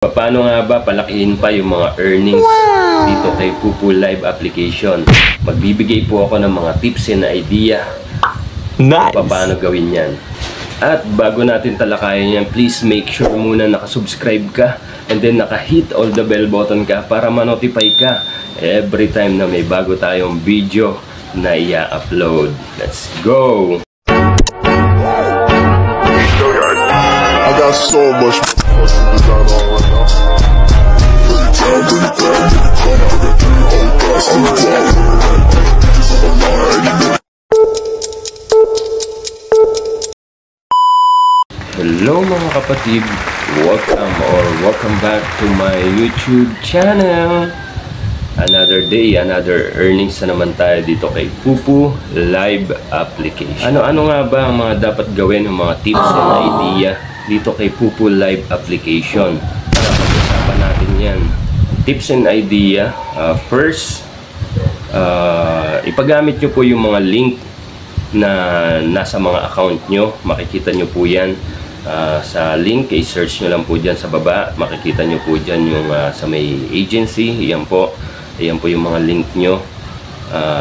Paano nga ba palakihin pa yung mga earnings dito kay Pupu Live application? Magbibigay po ako ng mga tips and idea paano gawin yan. At bago natin talakayin yan, please make sure muna nakasubscribe ka and then naka-hit all the bell button ka para ma-notify ka every time na may bago tayong video na i-upload. Let's go! I got so much design on right now. Hello mga kapatid, welcome back to my YouTube channel. Another day, another earnings na naman tayo dito kay Pupu Live application. Ano nga ba ang mga dapat gawin, ng mga tips and idea dito kay Pupu Live application? Para pag-usapan natin yan. Tips and idea, first, ipagamit nyo po yung mga link na nasa mga account nyo. Makikita nyo po yan sa link, i-search nyo lang po dyan sa baba. Makikita nyo po dyan yung sa may agency. Yan po yung mga link nyo.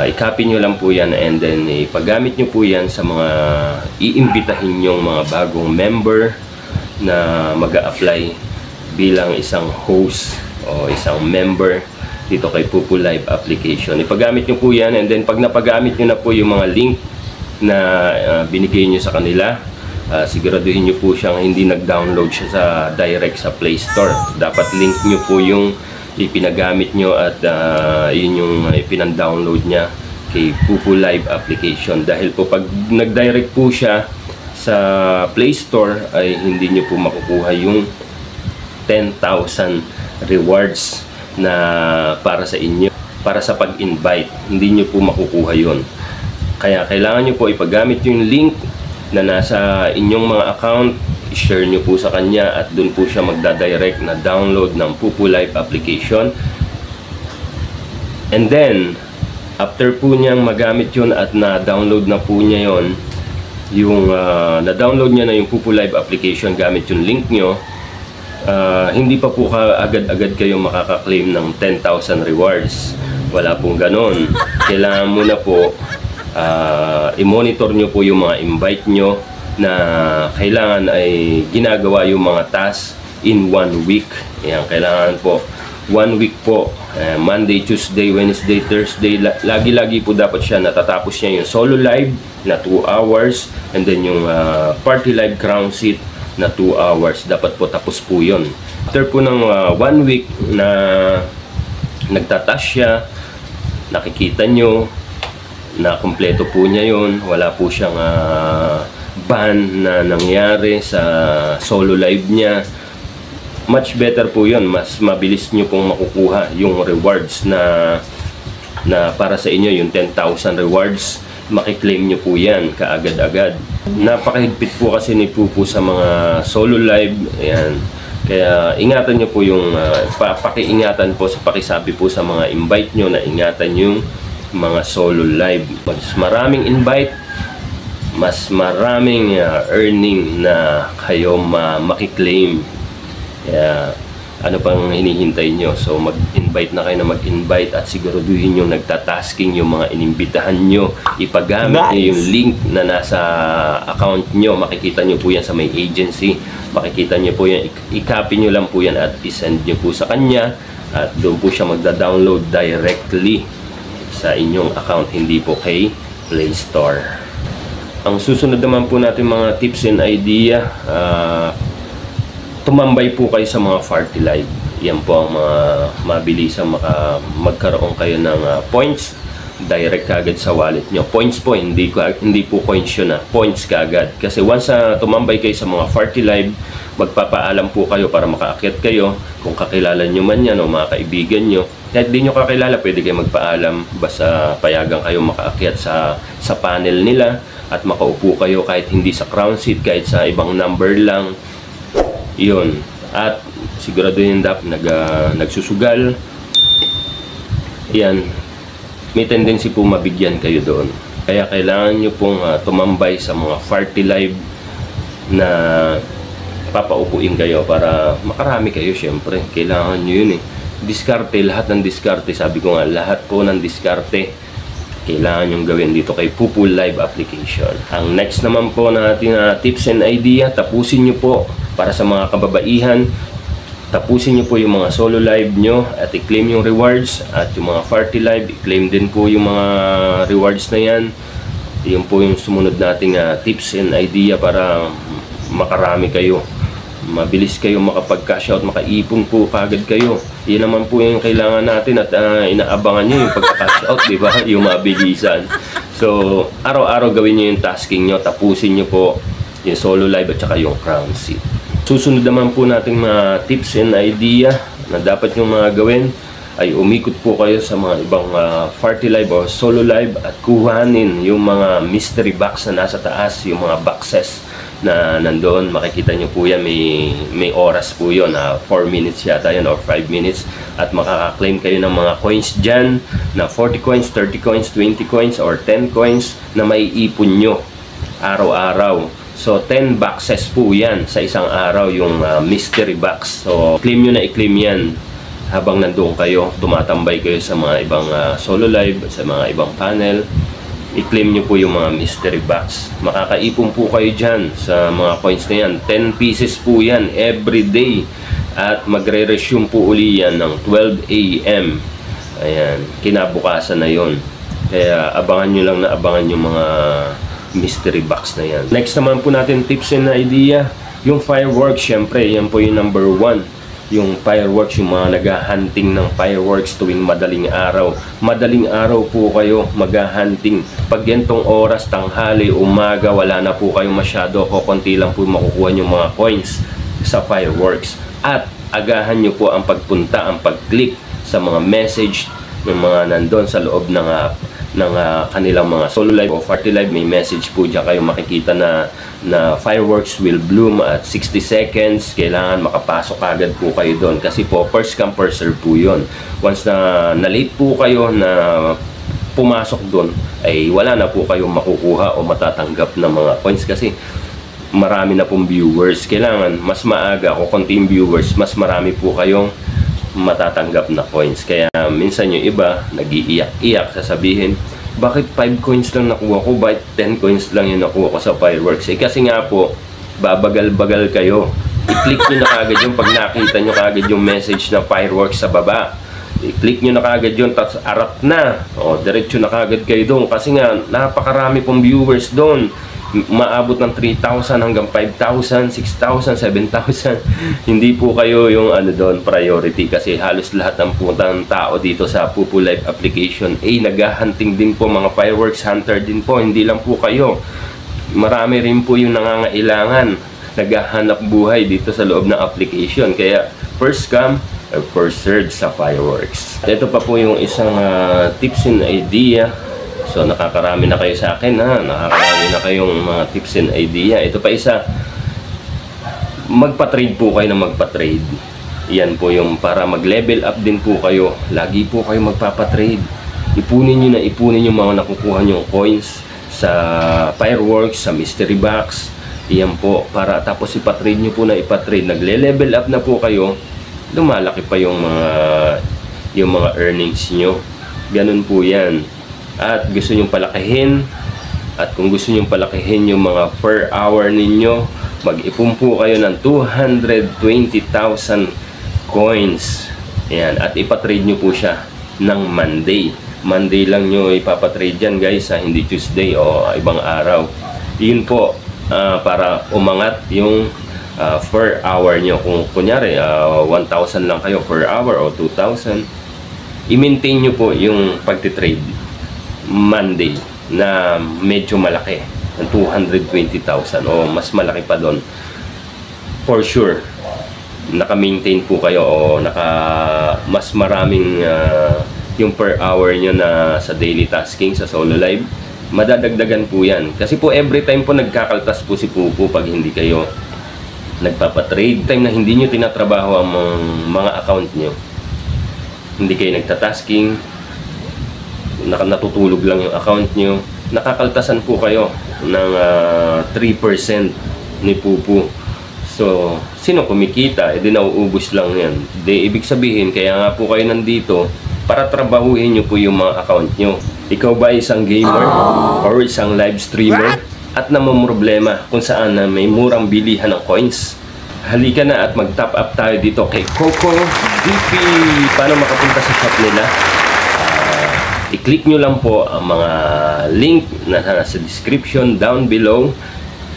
I-copy nyo lang po yan and then ipagamit nyo po yan sa mga iimbitahin yung mga bagong member na mag-a-apply bilang isang host o isang member dito kay Pupu Live application. Ipagamit nyo po yan and then pag napagamit nyo na po yung mga link na binigay nyo sa kanila, siguraduhin nyo po siyang hindi nag-download siya sa direct sa Play Store. Dapat link nyo po yung ipinagamit nyo at yun yung ipinang-download niya kay Pupu Live application. Dahil po pag nag-direct po siya sa Play Store ay hindi nyo po makukuha yung 10,000 rewards na para sa inyo, para sa pag-invite. Hindi nyo po makukuha yun. Kaya kailangan nyo po ipagamit yung link na nasa inyong mga account, i-share nyo po sa kanya at dun po siya magdadirect na download ng Pupu Live application. And then after po niyang magamit yun at na-download na po niya yun, yung na-download niya na yung Pupu Live application gamit yung link nyo, hindi pa po agad-agad kayo makaka-claim ng 10,000 rewards. Wala pong ganon. Kailangan muna po i-monitor nyo po yung mga invite nyo na kailangan ay ginagawa yung mga task in 1 week. Ayan, kailangan po 1 week po, Monday, Tuesday, Wednesday, Thursday, lagi-lagi po dapat siya natatapos niya yung solo live na 2 hours and then yung party live crown seat na 2 hours. Dapat po tapos po yun. After po ng 1 week na nagtatask siya, nakikita nyo na kumpleto po niya yun, wala po siyang ban na nangyari sa solo live niya, much better po yun. Mas mabilis nyo pong makukuha yung rewards na para sa inyo, yung 10,000 rewards. Makiklaim nyo po yan kaagad-agad. Napakahigpit po kasi ni Pupu sa mga solo live. Ayan. Kaya ingatan nyo po yung pakiingatan po sa pakisabi po sa mga invite nyo na ingatan yung mga solo live. Mas maraming invite, mas maraming earning na kayo makiklaim. Kaya ano pang hinihintay nyo? So mag-invite na kayo na mag-invite at siguraduhin nyo nagtatasking yung mga inimbitahan nyo. Ipagamit nyo yung link na nasa account nyo. Makikita nyo po yan sa may agency. Makikita nyo po yan. I-copy nyo lang po yan at isend nyo po sa kanya. At doon po siya magda-download directly sa inyong account. Hindi po kay Play Store. Ang susunod naman po natin mga tips and idea, tumambay po kayo sa mga party live. Yan po ang mga mabilisang magkaroon kayo ng points direct kagad sa wallet nyo. Points po, hindi po coins yun, points kagad. Kasi once tumambay kayo sa mga party live, magpapaalam po kayo para makaakyat kayo. Kung kakilala nyo man yan o mga kaibigan nyo, kahit di nyo kakilala, pwede kayo magpaalam. Basta payagan kayo makaakyat sa panel nila at makaupo kayo kahit hindi sa crown seat, kahit sa ibang number lang. Yun. At siguraduhin dapat nagsusugal. Yan. May tendency po mabigyan kayo doon. Kaya kailangan nyo pong tumambay sa mga party live na papaupuin kayo para makarami kayo. Syempre, kailangan nyo yun eh. Diskarte, lahat ng diskarte, sabi ko nga, lahat po ng diskarte kailangan yung gawin dito kay Pupu Live application. Ang next naman po natin na tips and idea, tapusin nyo po para sa mga kababaihan, tapusin nyo po yung mga solo live nyo at i-claim yung rewards, at yung mga party live, i-claim din po yung mga rewards na yan. Yun po yung sumunod nating tips and idea para makarami kayo, mabilis kayo makapag-cash out, makaipon po kagad kayo. Yan naman po yung kailangan natin at inaabangan nyo yung pagka-cash out, di ba? Yung mabilisan. So, araw-araw gawin nyo yung tasking nyo, tapusin nyo po yung solo live at saka yung crown seat. Susunod naman po nating mga tips and idea na dapat yung mga gawin ay umikot po kayo sa mga ibang party live o solo live at kuhanin yung mga mystery box na nasa taas, yung mga boxes na nandoon. Makikita nyo po yan, may oras po yun, 4 minutes yata yun or 5 minutes, at makaka-claim kayo ng mga coins dyan na 40 coins, 30 coins, 20 coins or 10 coins na may ipon nyo araw-araw. So 10 boxes po yan sa isang araw, yung mystery box. So claim nyo na i-claim yan habang nandoon kayo, tumatambay kayo sa mga ibang solo live, sa mga ibang panel. I-claim nyo po yung mga mystery box. Makakaipon po kayo dyan sa mga coins na yan. 10 pieces po yan every day. At magre-resume po uli yan ng 12 AM. Ayan, kinabukasan na yon. Kaya abangan nyo lang na abangan yung mga mystery box na yan. Next naman po natin tips and idea. Yung fireworks, syempre, yan po yung number 1. Yung fireworks, yung mga naghahunting ng fireworks tuwing madaling araw. Madaling araw po kayo maghahunting. Pag gantong oras, tanghali, umaga, wala na po kayo masyado. Konti lang po makukuha yung mga coins sa fireworks. At agahan nyo po ang pagpunta, ang pag-click sa mga message ng mga nandun sa loob ng kanilang mga solo live o party live. May message po dyan kayo makikita na fireworks will bloom at 60 seconds. Kailangan makapasok agad po kayo doon kasi po first come first serve po yun. Once na late po kayo na pumasok doon, ay wala na po kayong makukuha o matatanggap na mga coins kasi marami na pong viewers. Kailangan mas maaga o konting viewers, mas marami po kayong matatanggap na coins. Kaya minsan yung iba nag-iiyak-iyak, sasabihin, bakit 5 coins lang nakuha ko, bakit 10 coins lang yung nakuha ko sa fireworks? Kasi nga po, babagal-bagal kayo. I-click nyo na kagad yung pag nakita nyo kagad yung message na fireworks sa baba. I-click nyo na kagad yun, tapos arap na. O, diretso na kagad kayo doon. Kasi nga, napakarami pong viewers doon. Maabot ng 3,000 hanggang 5,000, 6,000, 7,000. Hindi po kayo yung doon priority kasi halos lahat ng puntang tao dito sa Pupu Live application naghahunting din po, mga fireworks hunter din po, hindi lang po kayo. Marami rin po yung nangangailangan, naghahanap buhay dito sa loob ng application. Kaya first come, first serve sa fireworks. Ito pa po yung isang tips and idea. So nakakarami na kayo sa akin, nakakarami na kayong mga tips and idea. Ito pa isa, magpa-trade po kayo na magpa-trade. Yan po yung para mag-level up din po kayo. Lagi po kayo magpapa-trade. Ipunin nyo na ipunin yung mga nakukuha nyo coins sa fireworks, sa mystery box. Yan po, para tapos ipa-trade nyo po na ipa-trade. Nagle-level up na po kayo, lumalaki pa yung mga earnings nyo. Ganun po yan. At gusto nyong palakihin, at kung gusto nyong palakihin yung mga per hour ninyo, mag-ipon po kayo ng 220,000 coins. Ayan, at ipatrade nyo po siya ng Monday. Monday lang nyo ipapatrade yan guys, hindi Tuesday o ibang araw. Yun po, para umangat yung per hour nyo. Kung kunyari 1,000 lang kayo per hour o 2,000, i-maintain nyo po yung pagtitrade Monday na medyo malaki, ng 220,000 o mas malaki pa doon. For sure, naka-maintain po kayo o mas maraming yung per hour nyo na sa daily tasking sa solo live, madadagdagan po yan. Kasi po every time po nagkakaltas po si Pupu pag hindi kayo nagpapatrade. Time na hindi nyo tinatrabaho ang mga account nyo, hindi kayo nagtatasking, natutulog lang yung account nyo, nakakaltasan po kayo ng 3% ni Pupu So, sino kumikita? E di nauubos lang yan. Di, ibig sabihin, kaya nga po kayo nandito para trabahuhin nyo po yung mga account nyo. Ikaw ba isang gamer or isang live streamer at namamroblema kung saan na may murang bilihan ng coins? Halika na at mag-top up tayo dito kay Coco DP. Paano makapunta sa shop nila? I-click nyo lang po ang mga link na nasa description down below.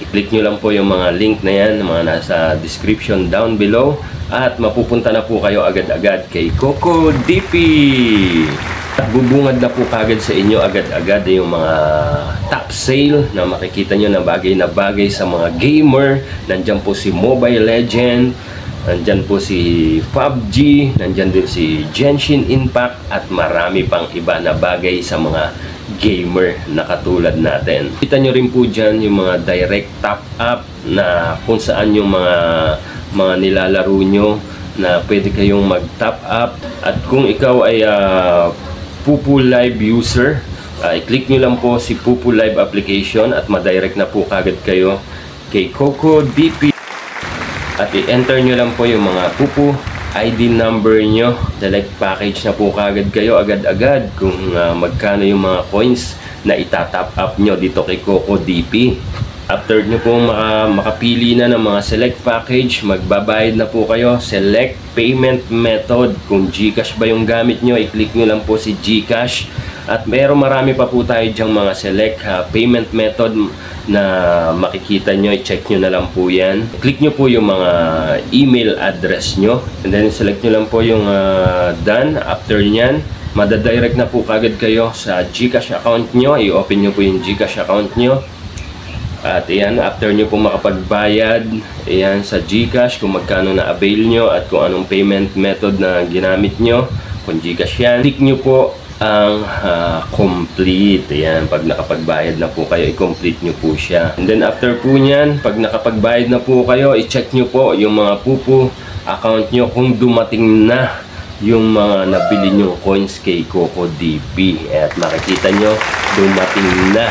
I-click nyo lang po yung mga link na yan, mga nasa description down below, at mapupunta na po kayo agad-agad kay Coco DP. At bubungad na po kagad sa inyo agad-agad yung mga top sale na makikita nyo na bagay sa mga gamer. Nandyan po si Mobile Legend, nandyan po si PUBG, nandyan din si Genshin Impact, at marami pang iba na bagay sa mga gamer na katulad natin. Kita nyo rin po dyan yung mga direct top up na kung saan yung mga nilalaro nyo na pwede kayong mag top up. At kung ikaw ay Pupu Live user, i-click nyo lang po si Pupu Live application at madirect na po kagad kayo kay Coco DP. At i-enter nyo lang po yung mga Pupu ID number nyo. Select package na po kagad kayo agad-agad kung magkano yung mga coins na itatap up nyo dito kay Coco DP. After nyo po makapili na ng mga select package, magbabayad na po kayo. Select payment method. Kung GCash ba yung gamit nyo, i-click nyo lang po si GCash. At marami pa po tayo dyang mga select payment method na makikita nyo. I-check nyo na lang po yan. Click nyo po yung mga email address nyo, and then select nyo lang po yung done. After nyan, madadirect na po kagad kayo sa GCash account nyo. I-open nyo po yung GCash account nyo. At ayan, after nyo po makapagbayad, ayan, sa GCash kung magkano na avail nyo at kung anong payment method na ginamit nyo, kung GCash yan, click nyo po ang complete. Ayan, pag nakapagbayad na po kayo, i-complete nyo po siya. And then after po nyan, pag nakapagbayad na po kayo, i-check nyo po yung mga Pupu account nyo kung dumating na yung mga nabili nyo coins kay Coco DP. At makikita nyo, dumating na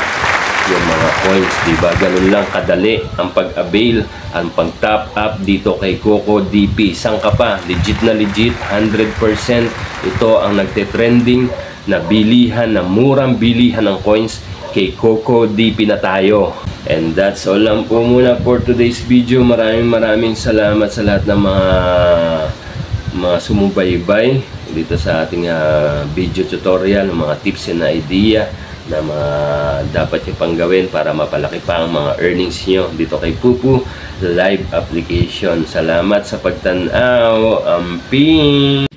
yung mga coins, diba? Ganun lang kadali ang pag-avail, ang pag-top up dito kay Coco DP. Saan ka pa? Legit na legit, 100%. Ito ang nagte-trending na bilihan, na murang bilihan ng coins kay Coco DP na tayo. And that's all lang po muna for today's video. Maraming salamat sa lahat ng mga sumubaybay dito sa ating video tutorial, mga tips and idea na dapat nyo pang gawin para mapalaki pa ang mga earnings nyo dito kay Pupu Live application. Salamat sa pagtanaw. Amping!